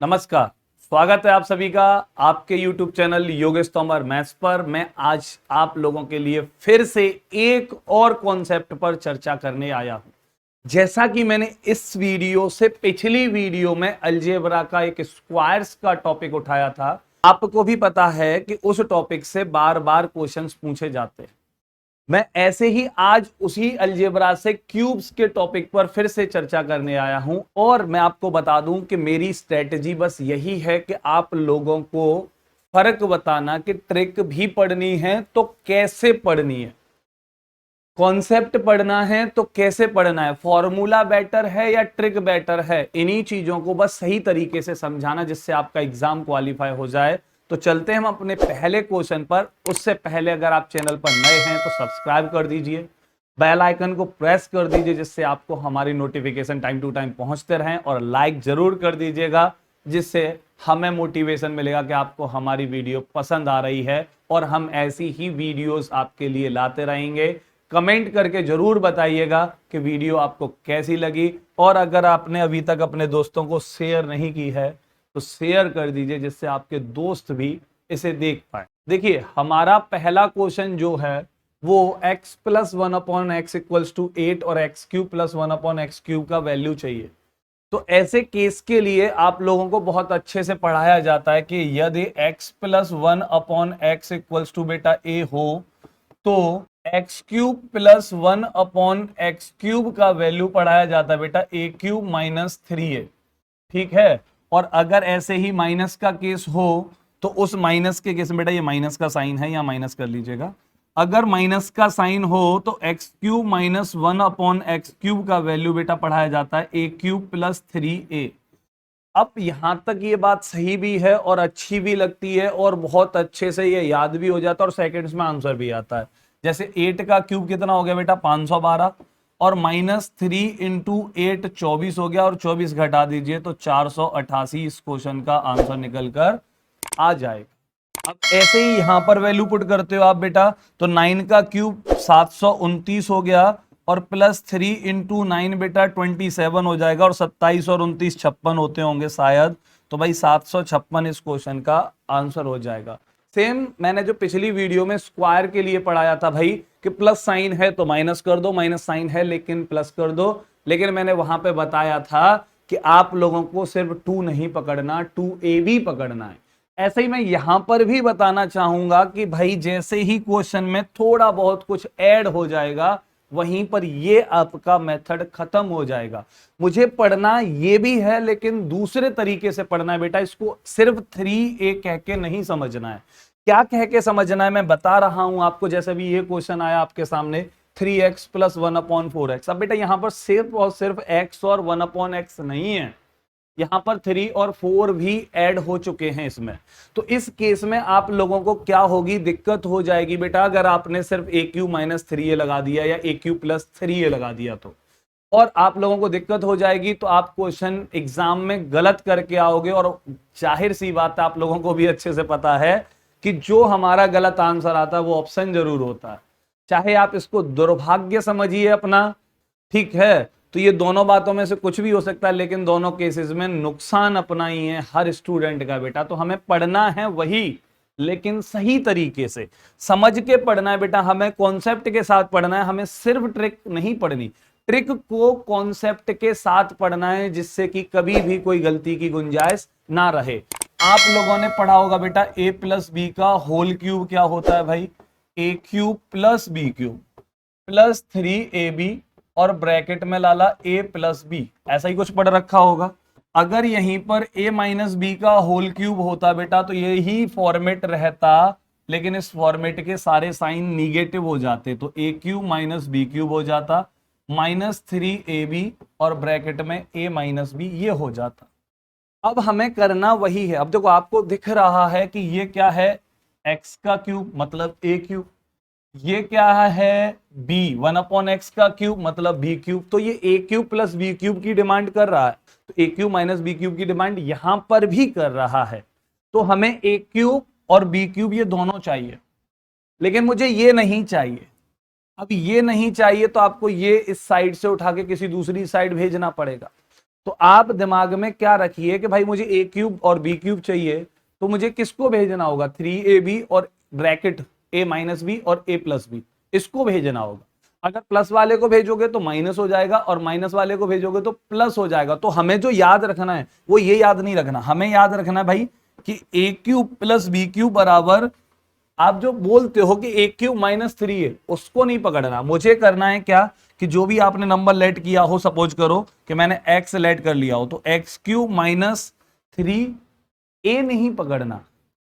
नमस्कार। स्वागत है आप सभी का आपके YouTube channel Yogesh Tomar maths पर। मैं आज आप लोगों के लिए फिर से एक और कॉन्सेप्ट पर चर्चा करने आया हूं। जैसा कि मैंने इस वीडियो से पिछली वीडियो में अलजेब्रा का एक स्क्वायर्स का टॉपिक उठाया था, आपको भी पता है कि उस टॉपिक से बार बार क्वेश्चंस पूछे जाते हैं। मैं ऐसे ही आज उसी अलजेब्रा से क्यूब्स के टॉपिक पर फिर से चर्चा करने आया हूं और मैं आपको बता दूं कि मेरी स्ट्रेटजी बस यही है कि आप लोगों को फर्क बताना कि ट्रिक भी पढ़नी है तो कैसे पढ़नी है, कॉन्सेप्ट पढ़ना है तो कैसे पढ़ना है, फॉर्मूला बेटर है या ट्रिक बेटर है। इन्हीं चीजों को बस सही तरीके से समझाना जिससे आपका एग्जाम क्वालिफाई हो जाए। तो चलते हैं हम अपने पहले क्वेश्चन पर। उससे पहले अगर आप चैनल पर नए हैं तो सब्सक्राइब कर दीजिए, बेल आइकन को प्रेस कर दीजिए जिससे आपको हमारी नोटिफिकेशन टाइम टू टाइम पहुंचते रहें, और लाइक जरूर कर दीजिएगा जिससे हमें मोटिवेशन मिलेगा कि आपको हमारी वीडियो पसंद आ रही है और हम ऐसी ही वीडियोस आपके लिए लाते रहेंगे। कमेंट करके जरूर बताइएगा कि वीडियो आपको कैसी लगी, और अगर आपने अभी तक अपने दोस्तों को शेयर नहीं की है तो शेयर कर दीजिए जिससे आपके दोस्त भी इसे देख पाए। देखिए, हमारा पहला क्वेश्चन जो है वो x plus 1/x equals to 8 और x cube plus 1/x cube का वैल्यू चाहिए। तो ऐसे केस के लिए आप लोगों को बहुत अच्छे से पढ़ाया जाता है कि यदि x plus 1/x equals to बेटा a हो तो x cube plus 1/x cube का वैल्यू पढ़ाया जाता है बेटा a क्यूब माइनस 3a। ठीक है, और अगर ऐसे ही माइनस का केस हो तो उस माइनस के केस में बेटा ये माइनस का साइन है, या माइनस कर लीजिएगा। अगर माइनस का साइन हो तो x cube minus 1/x cube का वैल्यू बेटा पढ़ाया जाता है a क्यूब प्लस 3a। अब यहां तक ये बात सही भी है और अच्छी भी लगती है और बहुत अच्छे से ये याद भी हो जाता है और सेकंड्स में आंसर भी आता है। जैसे 8 का क्यूब कितना हो गया बेटा 512, और माइनस 3 इंटू 8 24 हो गया, और 24 घटा दीजिए तो 488 इस क्वेश्चन का आंसर निकल कर आ जाएगा। अब ऐसे ही यहां पर वैल्यू पुट करते हो आप बेटा, तो 9 का क्यूब 729 हो गया, और प्लस 3 इंटू 9 बेटा 27 हो जाएगा, और 27 और 29 56 होते होंगे शायद। तो भाई 756 इस क्वेश्चन का आंसर हो जाएगा। सेम मैंने जो पिछली वीडियो में स्क्वायर के लिए पढ़ाया था भाई कि प्लस साइन है तो माइनस कर दो, माइनस साइन है लेकिन प्लस कर दो, लेकिन मैंने वहां पे बताया था कि आप लोगों को सिर्फ 2 नहीं पकड़ना, 2a भी पकड़ना है। ऐसे ही मैं यहां पर भी बताना चाहूंगा कि भाई जैसे ही क्वेश्चन में थोड़ा बहुत कुछ ऐड हो जाएगा वहीं पर ये आपका मेथड खत्म हो जाएगा। मुझे पढ़ना ये भी है लेकिन दूसरे तरीके से पढ़ना है बेटा। इसको सिर्फ 3a कह के नहीं समझना है। क्या कह के समझना है मैं बता रहा हूं आपको। जैसे भी ये क्वेश्चन आया आपके सामने 3x प्लस 1/4x। अब बेटा यहां पर सिर्फ और सिर्फ x और 1/x नहीं है, यहां पर 3 और 4 भी ऐड हो चुके हैं इसमें। तो इस केस में आप लोगों को क्या होगी, दिक्कत हो जाएगी बेटा अगर आपने सिर्फ a क्यू माइनस 3a लगा दिया या a क्यू प्लस 3a लगा दिया तो, और आप लोगों को दिक्कत हो जाएगी तो आप क्वेश्चन एग्जाम में गलत करके आओगे। और जाहिर सी बात है आप लोगों को भी अच्छे से पता है कि जो हमारा गलत आंसर आता है वो ऑप्शन जरूर होता है, चाहे आप इसको दुर्भाग्य समझिए अपना। ठीक है, तो ये दोनों बातों में से कुछ भी हो सकता है, लेकिन दोनों केसेस में नुकसान अपना ही है हर स्टूडेंट का बेटा। तो हमें पढ़ना है वही, लेकिन सही तरीके से समझ के पढ़ना है बेटा। हमें कॉन्सेप्ट के साथ पढ़ना है, हमें सिर्फ ट्रिक नहीं पढ़नी। ट्रिक को कॉन्सेप्ट के साथ पढ़ना है जिससे कि कभी भी कोई गलती की गुंजाइश ना रहे। आप लोगों ने पढ़ा होगा बेटा a प्लस बी का होल क्यूब क्या होता है भाई, a cube plus B cube plus 3ab और ब्रैकेट में लाला a प्लस बी, ऐसा ही कुछ पढ़ रखा होगा। अगर यहीं पर a माइनस बी का होल क्यूब होता बेटा तो यही फॉर्मेट रहता, लेकिन इस फॉर्मेट के सारे साइन निगेटिव हो जाते, तो a cube minus B cube हो जाता, माइनस 3ab और ब्रैकेट में a माइनस बी ये हो जाता। अब हमें करना वही है। अब देखो आपको दिख रहा है कि ये क्या है, x का क्यूब मतलब a क्यूब, ये क्या है b 1/x का क्यूब मतलब b क्यूब। तो ये a cube plus b cube की डिमांड कर रहा है, तो a cube minus b cube की डिमांड यहां पर भी कर रहा है। तो हमें a क्यूब और b क्यूब ये दोनों चाहिए, लेकिन मुझे ये नहीं चाहिए। अब ये नहीं चाहिए तो आपको ये इस साइड से उठा के किसी दूसरी साइड भेजना पड़ेगा। तो आप दिमाग में क्या रखिए कि भाई मुझे ए क्यूब और बी क्यूब चाहिए, तो मुझे किसको भेजना होगा, 3ab और ब्रैकेट a माइनस बी और a प्लस बी, इसको भेजना होगा। अगर प्लस वाले को भेजोगे तो माइनस हो जाएगा और माइनस वाले को भेजोगे तो प्लस हो जाएगा। तो हमें जो याद रखना है वो ये याद नहीं रखना, हमें याद रखना है भाई कि ए क्यूब प्लस बी क्यूब बराबर, आप जो बोलते हो कि ए क्यूब माइनस 3 है उसको नहीं पकड़ना, मुझे करना है क्या कि जो भी आपने नंबर लेट किया हो, सपोज करो कि मैंने एक्स लेट कर लिया हो, तो एक्स क्यूब माइनस 3 ए नहीं पकड़ना,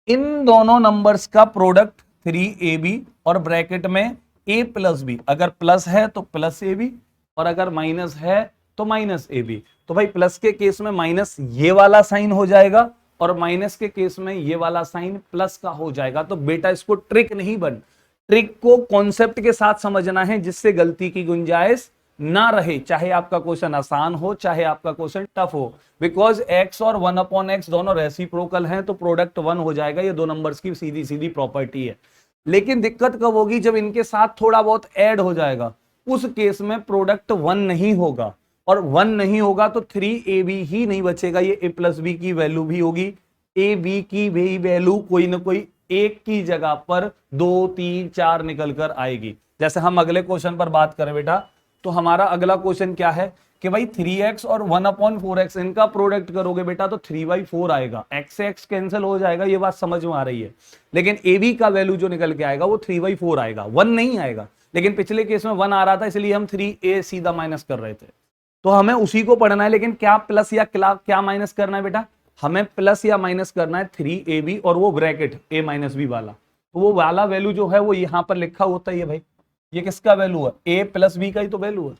इन दोनों नंबर्स का प्रोडक्ट 3ab और ब्रैकेट में a प्लस बी, अगर प्लस है तो प्लस ए बी और अगर माइनस है तो माइनस ए बी। तो भाई प्लस के केस में माइनस ये वाला साइन हो जाएगा और माइनस के केस में ये वाला साइन प्लस का हो जाएगा। तो बेटा इसको ट्रिक नहीं बन, ट्रिक को कॉन्सेप्ट के साथ समझना है जिससे गलती की गुंजाइश ना रहे, चाहे आपका क्वेश्चन आसान हो चाहे आपका क्वेश्चन टफ हो। बिकॉज x और 1/x दोनों रेसिप्रोकल हैं तो प्रोडक्ट 1 हो जाएगा, ये दो नंबर्स की सीधी सीधी प्रॉपर्टी है। लेकिन दिक्कत कब होगी, जब इनके साथ थोड़ा बहुत ऐड हो जाएगा, उस केस में प्रोडक्ट 1 नहीं होगा, और 1 नहीं होगा तो 3ab ही नहीं बचेगा, ये a प्लस बी की वैल्यू भी होगी, ए बी की भी वैल्यू कोई ना कोई एक की जगह पर 2 3 4 निकल कर आएगी। जैसे हम अगले क्वेश्चन पर बात करें बेटा, तो हमारा अगला क्वेश्चन क्या है कि भाई 3x और 1/4x इनका प्रोडक्ट करोगे बेटा तो 3/4 आएगा, x से x कैंसिल हो जाएगा, ये बात समझ में आ रही है। लेकिन ए बी का वैल्यू जो निकल के आएगा वो 3/4 आएगा, 1 नहीं आएगा। लेकिन पिछले केस में 1 आ रहा था इसलिए हम 3a सीधा माइनस कर रहे थे, तो हमें उसी को पढ़ना है। लेकिन क्या प्लस या क्या माइनस करना है बेटा, हमें प्लस या माइनस करना है 3ab और वो ब्रैकेट a माइनस बी वाला, तो वो वाला वैल्यू जो है वो यहां पर लिखा होता है भाई, ये किसका वैल्यू है, a प्लस बी का ही तो वैल्यू है।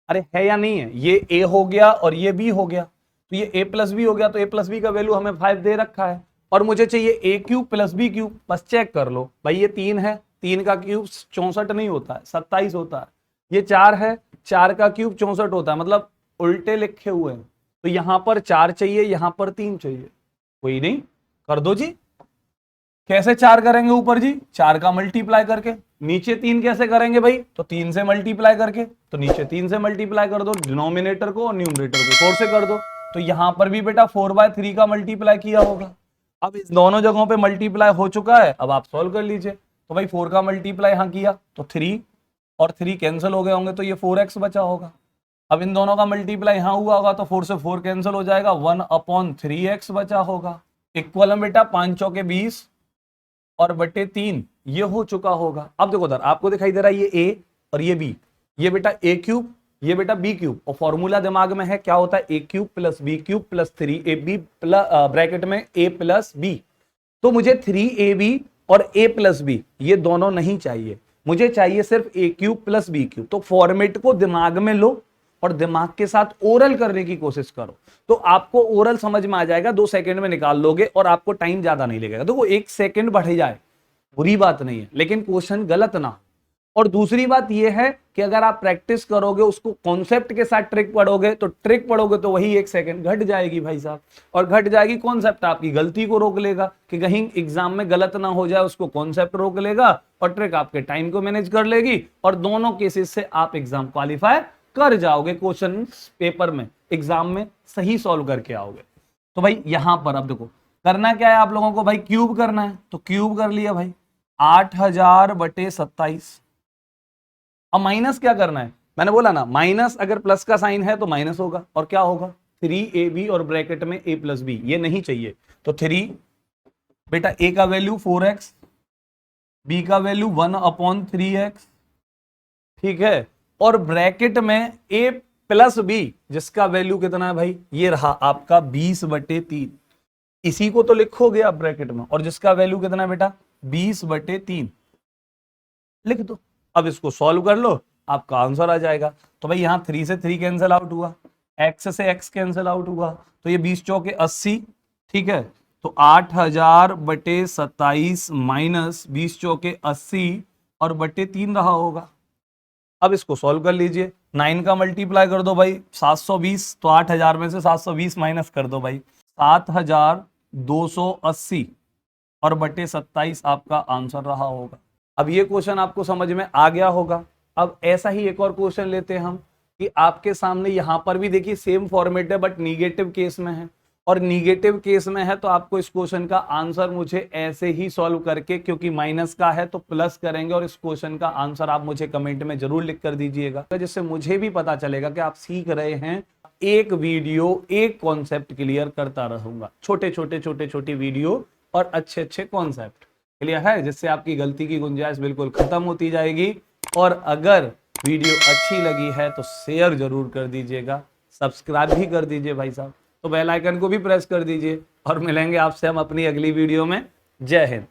अरे है या नहीं है, ये a हो गया और ये b हो गया, तो ये a प्लस बी हो गया, तो a प्लस बी का वैल्यू हमें 5 दे रखा है और मुझे चाहिए a cube plus B cube. बस चेक कर लो भाई, ये 3 है, 3 का क्यूब 64 नहीं होता है, 27 होता है। ये 4 है, 4 का क्यूब 64 होता है, मतलब उल्टे लिखे हुए हैं। तो यहां पर 4 चाहिए, यहां पर 3 चाहिए, कोई नहीं कर दो जी। कैसे 4 करेंगे ऊपर जी, 4 का मल्टीप्लाई करके। नीचे 3 कैसे करेंगे भाई, तो 3 से मल्टीप्लाई करके, तो नीचे 3 से मल्टीप्लाई कर दो, डिनोमिनेटर को और न्यूमरेटर को 4 से कर दो। तो यहां पर भी बेटा 4/3 का मल्टीप्लाई किया होगा। अब इस दोनों जगहों पे मल्टीप्लाई हो चुका है, अब आप सॉल्व कर लीजिए। तो भाई 4 का मल्टीप्लाई यहां किया तो 3 और 3 कैंसिल हो गए होंगे, तो ये 4x बचा होगा। अब इन दोनों का मल्टीप्लाई यहां हुआ होगा तो 4 से 4 कैंसिल हो जाएगा, 1/3x बचा होगा। इक्वल बेटा 5 चौके 20 और बटे 3 ये हो चुका होगा। अब देखो उधर आपको दिखाई दे रहा है ये a और ये b, ये बेटा a क्यूब, ये बेटा b क्यूब, और फॉर्मूला दिमाग में है क्या होता है, a cube plus b cube plus 3ab bracket में a प्लस b। तो मुझे 3ab और a प्लस b ये दोनों नहीं चाहिए, मुझे चाहिए सिर्फ a cube plus b cube. तो फॉर्मेट को दिमाग में लो और दिमाग के साथ ओरल करने की कोशिश करो, तो आपको ओरल समझ में आ जाएगा, 2 सेकंड में निकाल लोगे और आपको टाइम ज्यादा नहीं लगेगा। देखो 1 सेकंड बढ़ जाए बुरी बात नहीं है, लेकिन क्वेश्चन गलत ना हो। और दूसरी बात यह है कि अगर आप प्रैक्टिस करोगे, उसको कॉन्सेप्ट के साथ ट्रिक पढ़ोगे, तो ट्रिक पढ़ोगे तो वही 1 सेकंड घट जाएगी भाई साहब, और घट जाएगी कॉन्सेप्ट आपकी गलती को रोक लेगा कि कहीं एग्जाम में गलत ना हो जाए, उसको कॉन्सेप्ट रोक लेगा और ट्रिक आपके टाइम को मैनेज कर लेगी, और दोनों केसेस से आप एग्जाम क्वालिफाई कर जाओगे, क्वेश्चन पेपर में एग्जाम में सही सॉल्व करके आओगे। तो भाई यहां पर अब देखो करना क्या है आप लोगों को, भाई क्यूब करना है, तो क्यूब कर लिया भाई 8000/27। अब माइनस क्या करना है, मैंने बोला ना माइनस अगर प्लस का साइन है तो माइनस होगा, और क्या होगा 3ab और ब्रैकेट में a प्लस बी, ये नहीं चाहिए। तो 3 बेटा a का वैल्यू 4x, b का वैल्यू 1/3x, ठीक है, और ब्रैकेट में a प्लस बी जिसका वैल्यू कितना है भाई, ये रहा आपका 20/3। इसी को तो लिखोगे आप ब्रैकेट में, और जिसका वैल्यू कितना है बेटा 20/3 लिख दो। अब इसको सॉल्व कर लो, आपका आंसर आ जाएगा। तो भाई यहां 3 से 3 कैंसिल आउट हुआ, x से x कैंसिल आउट हुआ, तो ये 20 चौके 80, ठीक है, तो 8000/27 माइनस 20 चौके 80 और बटे 3 रहा होगा। अब इसको सॉल्व कर लीजिए, 9 का मल्टीप्लाई कर दो भाई 720, तो 8000 में से 720 माइनस कर दो भाई, 7280 और बटे 27 आपका आंसर रहा होगा। अब ये क्वेश्चन आपको समझ में आ गया होगा। अब ऐसा ही एक और क्वेश्चन लेते हैं हम कि आपके सामने यहां पर भी देखिए सेम फॉर्मेट है बट निगेटिव केस में है, और निगेटिव केस में है तो आपको इस क्वेश्चन का आंसर मुझे ऐसे ही सॉल्व करके, क्योंकि माइनस का है तो प्लस करेंगे, और इस क्वेश्चन का आंसर आप मुझे कमेंट में जरूर लिख कर दीजिएगा, जिससे मुझे भी पता चलेगा कि आप सीख रहे हैं। एक वीडियो एक कॉन्सेप्ट क्लियर करता रहूंगा, छोटे छोटे वीडियो और अच्छे अच्छे कॉन्सेप्ट क्लियर है, जिससे आपकी गलती की गुंजाइश बिल्कुल खत्म होती जाएगी। और अगर वीडियो अच्छी लगी है तो शेयर जरूर कर दीजिएगा, सब्सक्राइब भी कर दीजिए भाई साहब, तो बेल आइकन को भी प्रेस कर दीजिए, और मिलेंगे आपसे हम अपनी अगली वीडियो में। जय हिंद।